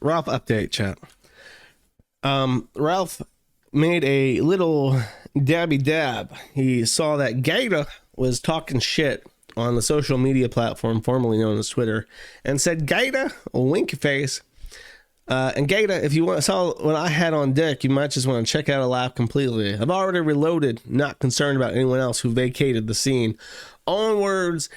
Ralph update, chat. Ralph made a little dabby dab. He saw that Gator was talking shit on the social media platform formerly known as Twitter, and said, "Gator, wink face." And Gator, if you saw what I had on deck, you might just want to check out a lap completely. I've already reloaded, not concerned about anyone else who vacated the scene. Onwards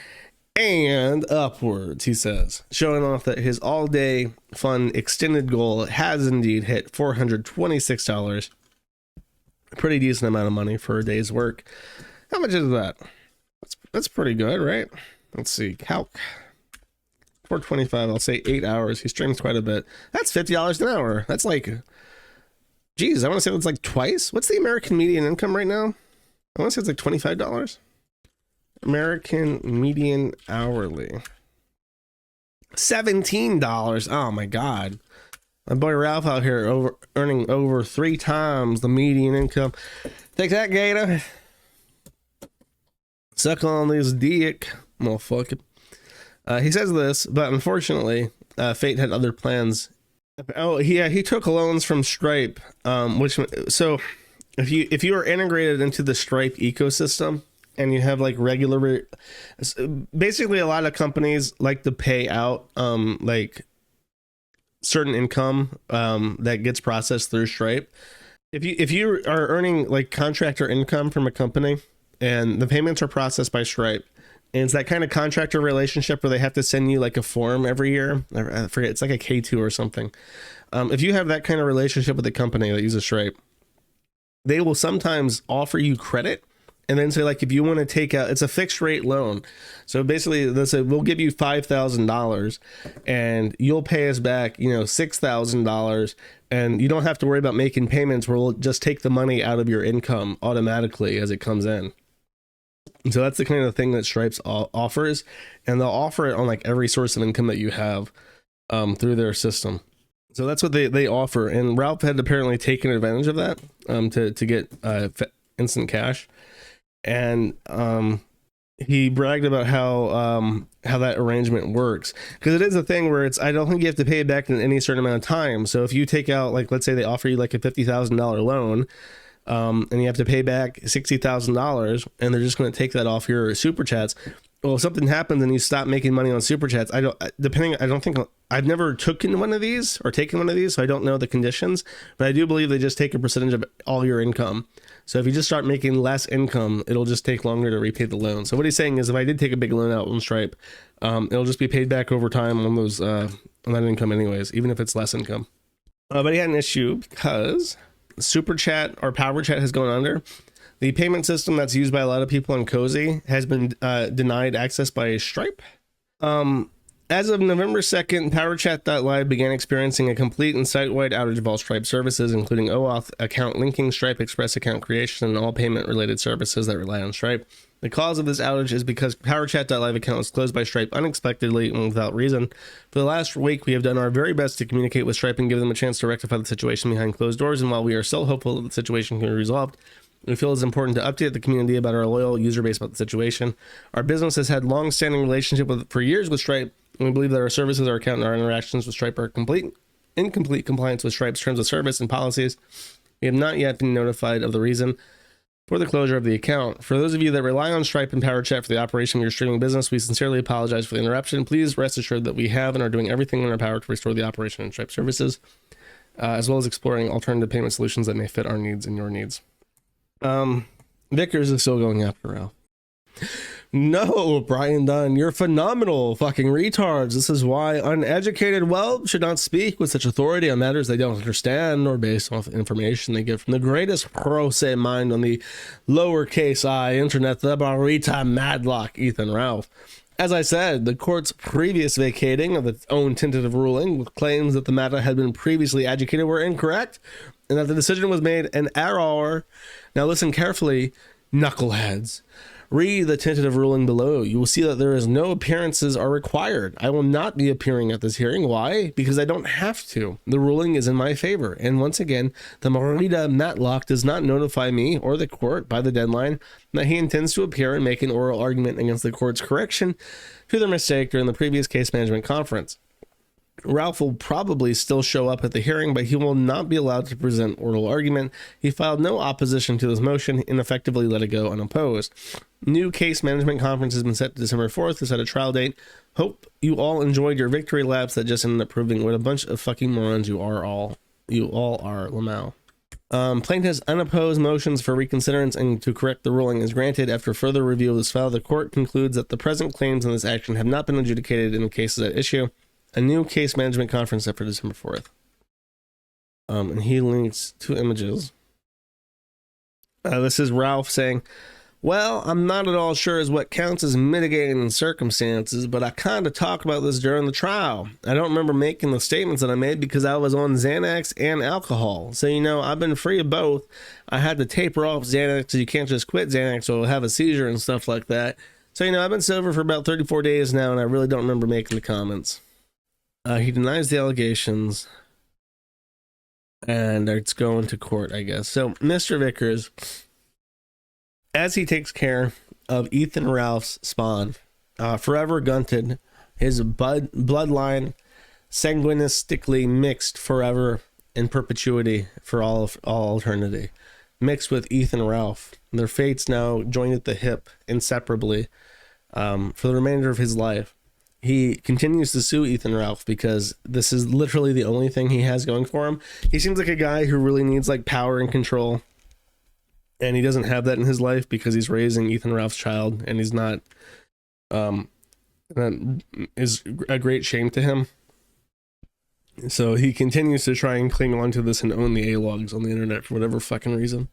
and upwards, he says, showing off that his all-day fun extended goal has indeed hit $426. A pretty decent amount of money for a day's work. How much is that? That's pretty good, right? Let's see. Calc. 425. I'll say 8 hours. He streams quite a bit. That's $50 an hour. That's like, geez, I want to say that's like twice. What's the American median income right now? I want to say it's like $25. American median hourly. $17. Oh my God. My boy Ralph out here earning over 3 times the median income. Take that, Gator. Suck on this dick, motherfucker. He says this, but unfortunately, Fate had other plans. Oh, yeah, he took loans from Stripe, so if you are integrated into the Stripe ecosystem and you have like regular, basically a lot of companies like to pay out like certain income that gets processed through Stripe. If you are earning like contractor income from a company and the payments are processed by Stripe, and it's that kind of contractor relationship where they have to send you like a form every year. I forget, it's like a K2 or something. If you have that kind of relationship with a company that uses Stripe, they will sometimes offer you credit and then say, like, if you want to take out, it's a fixed rate loan. So basically they say, we'll give you $5,000 and you'll pay us back, $6,000, and you don't have to worry about making payments. We'll just take the money out of your income automatically as it comes in. And so that's the kind of thing that Stripes offers, and they'll offer it on like every source of income that you have through their system. So that's what they offer, and Ralph had apparently taken advantage of that to get instant cash, and he bragged about how that arrangement works, because it is a thing where I don't think you have to pay it back in any certain amount of time. So if you take out, like, let's say they offer you like a $50,000 loan. And you have to pay back $60,000, and they're just going to take that off your super chats. Well, if something happens and you stop making money on super chats, I've never taken one of these, so I don't know the conditions, but I do believe they just take a percentage of all your income. So if you just start making less income, it'll just take longer to repay the loan. So what he's saying is, if I did take a big loan out on Stripe, it'll just be paid back over time on those on that income anyways, even if it's less income. But he had an issue because Super Chat or Power Chat has gone under. The payment system that's used by a lot of people on Cozy has been denied access by Stripe. As of November 2nd, PowerChat.live began experiencing a complete and site-wide outage of all Stripe services, including OAuth account linking, Stripe Express account creation, and all payment-related services that rely on Stripe. The cause of this outage is because PowerChat.live account was closed by Stripe unexpectedly and without reason. For the last week, we have done our very best to communicate with Stripe and give them a chance to rectify the situation behind closed doors, and while we are still hopeful that the situation can be resolved, we feel it's important to update the community about our loyal user base about the situation. Our business has had long-standing relationship for years with Stripe, and we believe that our services, our account, and our interactions with Stripe are in complete compliance with Stripe's terms of service and policies. We have not yet been notified of the reason for the closure of the account. For those of you that rely on Stripe and PowerChat for the operation of your streaming business, we sincerely apologize for the interruption. Please rest assured that we have and are doing everything in our power to restore the operation of Stripe services, as well as exploring alternative payment solutions that may fit our needs and your needs. Vickers is still going after Ralph. No, Brian Dunn, you're phenomenal fucking retards. This is why uneducated whelps should not speak with such authority on matters they don't understand or based off information they get from the greatest pro se mind on the lowercase I internet, the Barita Madlock, Ethan Ralph. As I said, the court's previous vacating of its own tentative ruling with claims that the matter had been previously adjudicated were incorrect and that the decision was made an error. Now listen carefully, knuckleheads. Read the tentative ruling below. You will see that there is no appearances are required. I will not be appearing at this hearing. Why? Because I don't have to. The ruling is in my favor. And once again, the Marita Matlock does not notify me or the court by the deadline that he intends to appear and make an oral argument against the court's correction to their mistake during the previous case management conference. Ralph will probably still show up at the hearing, but he will not be allowed to present oral argument. He filed no opposition to this motion and effectively let it go unopposed. New case management conference has been set to December 4th to set a trial date. Hope you all enjoyed your victory laps that just ended up proving what a bunch of fucking morons you all are, Lamau. Plaintiff's unopposed motions for reconsiderance and to correct the ruling is granted. After further review of this file, the court concludes that the present claims in this action have not been adjudicated in the cases at issue. A new case management conference set for December 4th. And he links 2 images. This is Ralph saying, well, I'm not at all sure as what counts as mitigating circumstances, but I kind of talked about this during the trial. I don't remember making the statements that I made because I was on Xanax and alcohol. So, I've been free of both. I had to taper off Xanax because you can't just quit Xanax or have a seizure and stuff like that. So, I've been sober for about 34 days now, and I really don't remember making the comments. He denies the allegations, and it's going to court, I guess. So, Mr. Vickers, as he takes care of Ethan Ralph's spawn, forever gunted, his bloodline sanguinistically mixed forever in perpetuity for all eternity, mixed with Ethan Ralph. Their fates now joined at the hip inseparably for the remainder of his life. He continues to sue Ethan Ralph because this is literally the only thing he has going for him. He seems like a guy who really needs power and control, and he doesn't have that in his life because he's raising Ethan Ralph's child, and he's not. That is a great shame to him. So he continues to try and cling on to this and own the A-logs on the internet for whatever fucking reason.